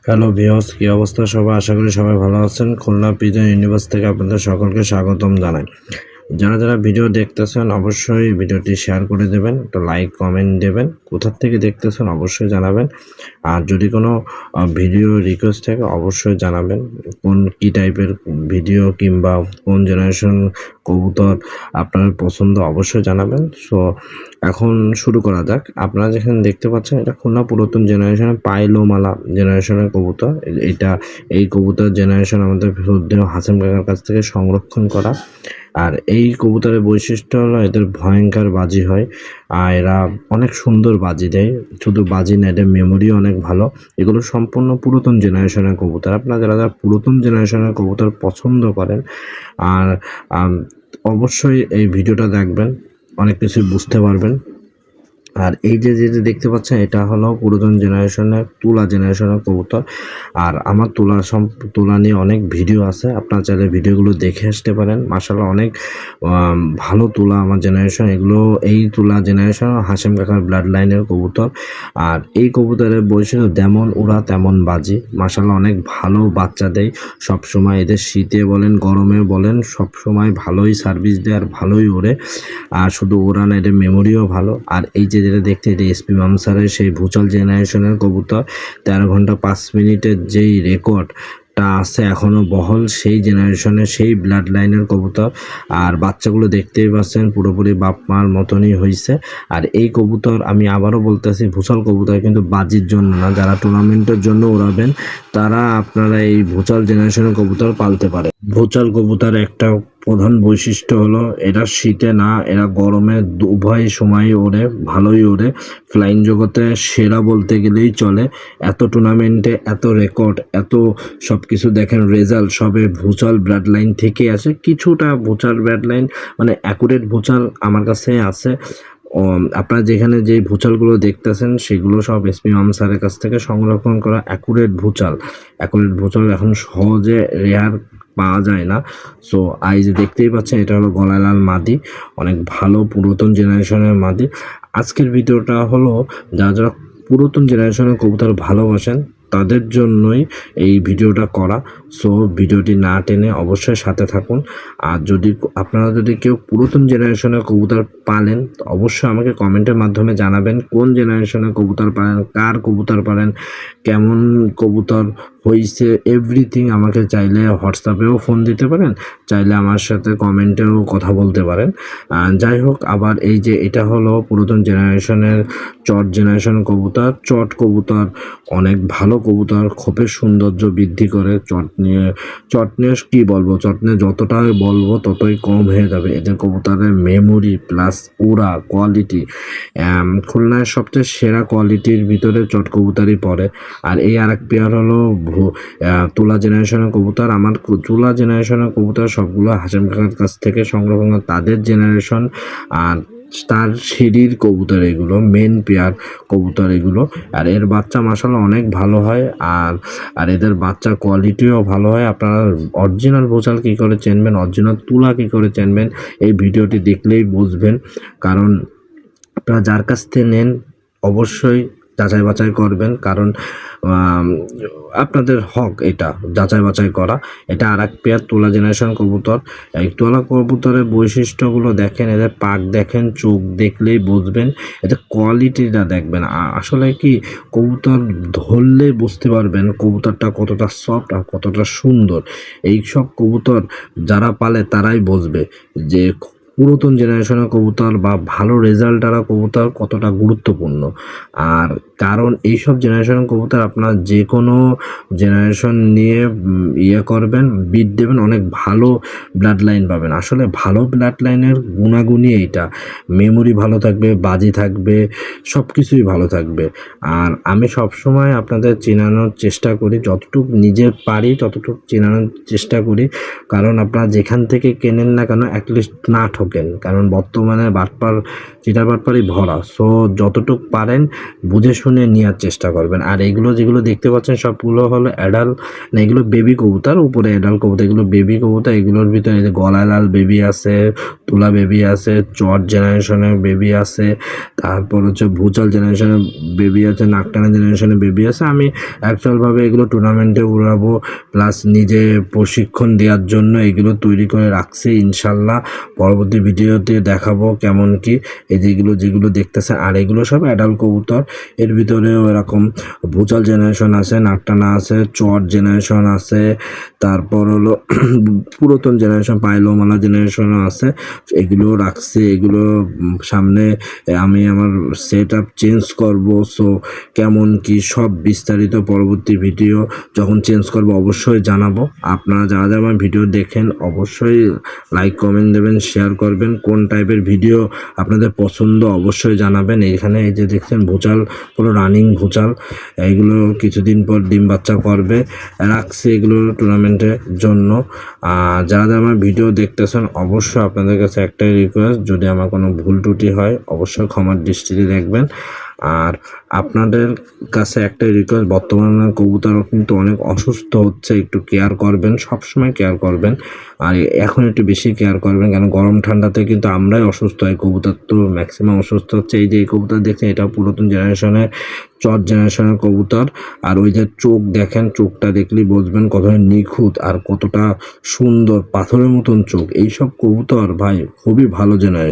Hello viewers, কি অবস্থা সবাই? আশা করি সবাই ভালো আছেন। খুলনা পিজন ইউনিভার্স থেকে আপনাদের সকলকে স্বাগতম জানাই। যারা যারা ভিডিও দেখতেছেন অবশ্যই ভিডিওটি শেয়ার করে দেবেন, একটা লাইক কমেন্ট দেবেন, কোথা থেকে দেখতেছেন অবশ্যই জানাবেন। আর যদি কোনো ভিডিও রিকোয়েস্ট থাকে অবশ্যই জানাবেন, কোন কী টাইপের ভিডিও কিংবা কোন জেনারেশন কবুতর আপনার পছন্দ অবশ্যই জানাবেন। সো এখন শুরু করা যাক। আপনারা যেখানে দেখতে পাচ্ছেন এটা খুলনা পুরাতন জেনারেশনের পাইলোমালা জেনারেশনের কবুতর। এই কবুতর জেনারেশন আমাদের শ্রদ্ধেয় হাসেম কাকার কাছ থেকে সংরক্ষণ করা। আর এই কবুতরের বৈশিষ্ট্য হলো এদের ভয়ঙ্কর বাজি হয়, আর এরা অনেক সুন্দর বাজি দেয়। শুধু বাজি না, এদের মেমোরিও অনেক ভালো। এগুলো সম্পূর্ণ পুরাতন জেনারেশনের কবুতর। আপনারা যারা যারা পুরাতন জেনারেশনের কবুতর পছন্দ করেন আর অবশ্যই এই ভিডিওটা দেখবেন, অনেক কিছু বুঝতে পারবেন। আর এই যে যেটা দেখতে পাচ্ছেন এটা হলো পুরাতন জেনারেশনের তুলা জেনারেশনের কবুতর। আর আমার তুলা নিয়ে অনেক ভিডিও আছে, আপনারা চাইলে ভিডিওগুলো দেখে আসতে পারেন। মাশাআল্লাহ অনেক ভালো তুলা আমার জেনারেশন। এগুলো এই তুলা জেনারেশন হাশেম কাকার ব্লাড লাইনের কবুতর। আর এই কবুতরের বৈশিষ্ট্য যেমন উড়া তেমন বাজি। মাশাআল্লাহ অনেক ভালো বাচ্চা দেয় সবসময়। এদের শীতে বলেন গরমে বলেন সবসময় ভালোই সার্ভিস দেয় আর ভালোই ওড়ে। আর শুধু ওড়া না, এদের মেমোরিও ভালো। আর এই যে যেটা দেখতে, এটা এসপি মামসারের সেই ভুচাল জেনারেশনের কবুতর। 13 ঘন্টা 5 মিনিটের যেই রেকর্ডটা আছে এখনও বহল, সেই জেনারেশনের সেই ব্লাড লাইনের কবুতর। আর বাচ্চাগুলো দেখতেই পাচ্ছেন পুরোপুরি বাপ মার মতনই হয়েছে। আর এই কবুতর আমি আবারও বলতেছি, ভুচাল কবুতর কিন্তু বাজির জন্য না, যারা টুর্নামেন্টের জন্য উড়াবেন তারা আপনারা এই ভুচাল জেনারেশনের কবুতর পালতে পারে। ভুচাল কবুতর একটা প্রধান বৈশিষ্ট্য হলো এরা শীতে না, এরা গরমে উভয় সময় ওড়ে, ভালোই ওড়ে। ফ্লাইং জগতে সেরা বলতে গেলেই চলে। এত টুর্নামেন্টে এত রেকর্ড, এত সব কিছু দেখেন, রেজাল্ট সবে ভুচাল ব্লাড লাইন থেকে আসে। কিছুটা ভুচাল ব্লাড লাইন মানে অ্যাকুরেট ভুচাল আমার কাছে আছে। আপনারা যেখানে যেই ভুচালগুলো দেখতেছেন সেগুলো সব এসপি মাম স্যারের কাছ থেকে সংরক্ষণ করা অ্যাকুরেট ভুচাল। এখন সহজে রেয়ার পাওয়া যায় না। সো এই যে দেখতেই পাচ্ছেন এটা হলো গলালাল মাদি, অনেক ভালো পুরাতন জেনারেশনের মাদি। আজকের ভিডিওটা হলো যারা যারা পুরাতন জেনারেশনের কবুতর ভালোবাসেন তাদের জন্যই এই ভিডিওটা করা। সো ভিডিওটি না টেনে অবশ্যই সাথে থাকুন। আর আপনারা যদি কেউ পুরাতন জেনারেশনের কবুতর পালেন অবশ্যই আমাকে কমেন্টের মাধ্যমে জানাবেন কোন জেনারেশনের কবুতর পালেন, কার কবুতর পালেন, কেমন কবুতর হয়েছে, এভরিথিং আমাকে চাইলে হোয়াটসঅ্যাপেও ফোন দিতে পারেন, চাইলে আমার সাথে কমেন্টেও কথা বলতে পারেন। যাই হোক, আবার এই যে এটা হলো পুরাতন জেনারেশনের চট জেনারেশন কবুতর। চট কবুতর অনেক ভালো কবুতর, খোপের সৌন্দর্য বৃদ্ধি করে। চট নিয়ে কী বলবো, চট নিয়ে যতটাই বলবো ততই কম হয়ে যাবে। এদের কবুতরের মেমোরি প্লাস ওরা কোয়ালিটি, খুলনার সবচেয়ে সেরা কোয়ালিটির ভিতরে চট কবুতরই পড়ে। আর এই আরেক পেয়ার হলো তুলা জেনারেশনের কবুতর। আমার তুলা জেনারেশনের কবুতর সবগুলো হাশেম কাকার কাছ থেকে সংগ্রহ, তাদের জেনারেশন আর তার সিঁড়ির কবুতর, এগুলো মেন পেয়ার কবুতর এগুলো। আর এর বাচ্চা মাশাআল্লাহ অনেক ভালো হয়। আর এদের বাচ্চার কোয়ালিটিও ভালো হয়। আপনারা অরিজিনাল ভোচাল কী করে চেনবেন, অরিজিনাল তুলা কী করে চেনবেন, এই ভিডিওটি দেখলেই বুঝবেন। কারণ আপনারা যার কাছ থেকে নেন অবশ্যই যাচাই বাছাই করবেন, কারণ আপনাদের হক এটা যাচাই বাছাই করা। এটা আর এক পেয়ার তুলা জেনারেশন কবুতর। এই তুলা কবুতরের বৈশিষ্ট্যগুলো দেখেন, এদের পাক দেখেন, চোখ দেখলেই বুঝবেন, এদের কোয়ালিটিটা দেখবেন। আসলে কি কবুতর ধরলে বুঝতে পারবেন কবুতরটা কতটা সফট আর কতটা সুন্দর। এই সব কবুতর যারা পালে তারাই বুঝবে যে পুরাতন জেনারেশনের কবুতর বা ভালো রেজাল্ট দ্বারা কবুতর কতটা গুরুত্বপূর্ণ। আর কারণ এইসব জেনারেশনের কবুতর আপনার যে কোনো জেনারেশন নিয়ে করবেন, বিট দেবেন, অনেক ভালো ব্লাড লাইন পাবেন। আসলে ভালো ব্লাড লাইনের গুণাগুণই এইটা, মেমোরি ভালো থাকবে, বাজি থাকবে, সব কিছুই ভালো থাকবে। আর আমি সবসময় আপনাদের চেনানোর চেষ্টা করি, যতটুকু নিজে পারি ততটুকু চেনানোর চেষ্টা করি। কারণ আপনারা যেখান থেকে কেনেন না কেন অ্যাটলিস্ট না ঠকেন, কারণ বর্তমানে চিটার বাটপারই ভরা। সো যতটুকু পারেন বুঝে শুনে প্রশিক্ষণে নেওয়ার চেষ্টা করবেন। আর এগুলো যেগুলো দেখতে পাচ্ছেন সবগুলো হলো অ্যাডাল্ট, না এগুলো বেবি কবুতর, উপরে অ্যাডাল্ট কবুতর, এগুলো বেবি কবুতর। এগুলোর ভিতরে এই যে গলায় লাল বেবি আছে, তুলা বেবি আছে, চট জেনারেশনের বেবি আছে, তারপর হচ্ছে ভুচাল জেনারেশনের বেবি আছে, নাকটানা জেনারেশনের বেবি আছে। আমি অ্যাকচুয়ালভাবে এগুলো টুর্নামেন্টে উড়াবো, প্লাস নিজে প্রশিক্ষণ দেওয়ার জন্য এগুলো তৈরি করে রাখছি। ইনশাল্লাহ পরবর্তী ভিডিওতে দেখাবো কেমন কি। এই যেগুলো দেখতেছেন, আর এগুলো সব অ্যাডাল্ট কবুতর। এর ভিতরেও এরকম ভুচাল জেনারেশন আছে, নাকটানা আছে, চট জেনারেশন আছে, তারপর হলো পুরাতন জেনারেশন পাইলোমালা জেনারেশনও আছে। এগুলো রাখছি। এগুলো সামনে আমি আমার সেট আপ চেঞ্জ করবো। সো কেমন কি সব বিস্তারিত পরবর্তী ভিডিও যখন চেঞ্জ করবো অবশ্যই জানাবো। আপনারা যারা যারা আমার ভিডিও দেখেন অবশ্যই লাইক কমেন্ট দেবেন, শেয়ার করবেন। কোন টাইপের ভিডিও আপনাদের পছন্দ অবশ্যই জানাবেন। এখানে এই যে দেখছেন ভুচাল, পুরো রানিং ভুচাল, এইগুলো কিছুদিন পর ডিম বাচ্চা করবে, রাখছি এগুলো টুর্নামেন্টের জন্য। যারা যারা আমার ভিডিও দেখতেছেন অবশ্যই আপনাদের কাছে একটাই রিকোয়েস্ট, যদি আমার কোনো ভুল ত্রুটি হয় অবশ্যই ক্ষমার দৃষ্টিতে দেখবেন। আর আপনাদের কাছে একটাই রিকোয়েস্ট, বর্তমানে কবুতর কিন্তু অনেক অসুস্থ হচ্ছে, একটু কেয়ার করবেন, সবসময় কেয়ার করবেন। আর এখন একটু বেশি কেয়ার করবেন, কারণ গরম ঠান্ডাতে কিন্তু আমরাই অসুস্থ হয়, কবুতর তো ম্যাক্সিমাম অসুস্থ হচ্ছে। এই যে এই কবুতর দেখছেন এটা পুরাতন জেনারেশনের চট জেনারেশনের কবুতর। আর ওই যে চোখ দেখেন, চোখটা দেখলেই বুঝবেন কতটা নিখুঁত আর কতটা সুন্দর, পাথরের মতন চোখ। এইসব কবুতর ভাই খুবই ভালো জেনারেশন।